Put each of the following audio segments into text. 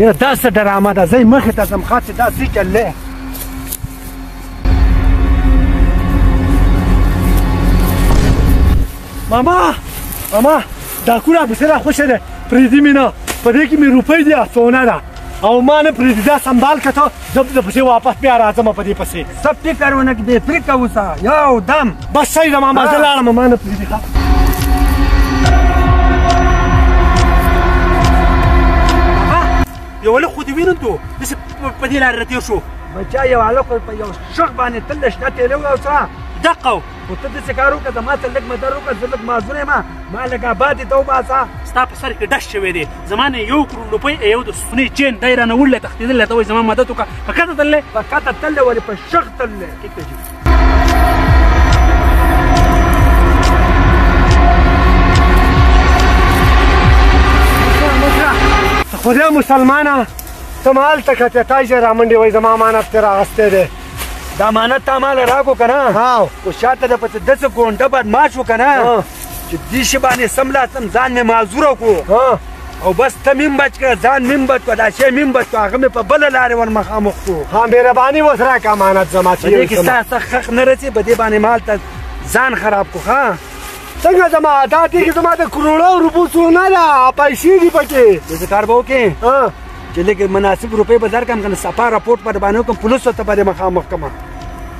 یره دا څه ډرامه ده زه مخې ته ځم ښه چې دا څه چللی ماما ډاکو راپسې راخوښه دی پرېږدي مې نه په دې کې مې روپۍ دي سونه ده او ما نه پرېږدي دا سنبال که ته زه پسې واپس بیا راځم په دې پسې څه فکر ونه کړې فکر اوسه یو دم بس صحیح ده ماما زه لاړم ما نه پرېږدي یو هلک خو دې وینم تو داسې په دې لارې راتېر شو بچا یو هلک په یو شخ باندې تل شنه تېری و او څه دقه و خو ته داسې کار وکړه زما ته لږ مدر وکړه زه لږ معذور یم ما لږ آباد یې ته وباسه ستا په سر کې ډش شوی دی زما نه 1 کروڑ روپۍ یو د سونې چین دی رانه وړلی تښتېدلی ته وایي زما مدد وکړه په کته تللی په کته تللی ولې په شخ تللی ټیک ده جي خدای مسلمانه ته ما هلته کتې تایزې رامنډې وایي زما امانت ترې راغستی دی دا امانت تا ماله راکړو که نه خو شاته د پسې داسې ګونډه بدماش و که نه چې دې شي باندې سملاسم ځان مې معذوره کړو او بس ته میم بچ کړه ځان میم بچ کړه دا شی میم بچ کړو هغه مې په بله لارې ور مخامخ کړو ها مهرباني اوس راکړه امانت زما چې په دې کې ستا څه خخ نه رسي په دې باندې ما هلته ځان خراب کړو ښه څنګه زما دا دې کې زما د کروڑو روپو سونه ده پیسې دي پکې داسې کار به وکړې چې لږ مناسب روپۍ به درکړم که نه صفا راپورټ به درباندې وکړم پولیسو ته به دې مخامخ کړم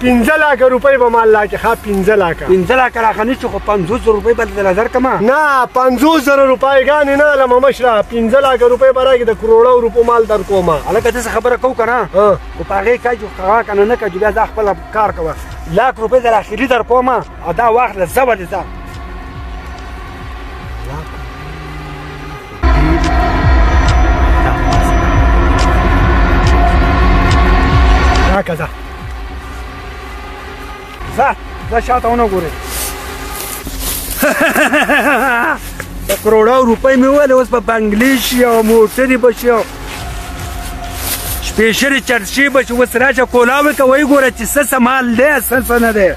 15 لاکه روپۍ به ما الله کې ښه 15 لاکه 15 لاکه راښه نه شو خو 500 روپۍ به درله درکړم نه 500 روپۍ نه لمه مشره 15 لاکه روپۍ به راکړي د کروڑو روپو مال در کوم هلکه داسې خبره کوو که نه خو په هغې کج هغه که نه نه کج بیا زه خپله کار کوه لاک روپۍ در اخري در کوم او دا واخله زه ولې ځه راکه ځه ځه شاته ونه ګورې د کروڑو روپۍ مې وویلې اوس به بنګلې شي او موټرې به شي او سپېشلې چرچې به شي اوس راشه کولاو که وایي ګوره چې څه څه مال دی څه څه نه دی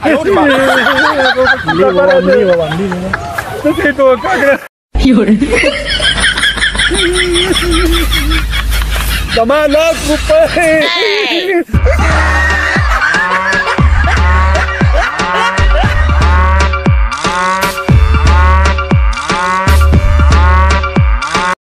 哎呦我的妈！这太多看看。有人。怎么了，古贝？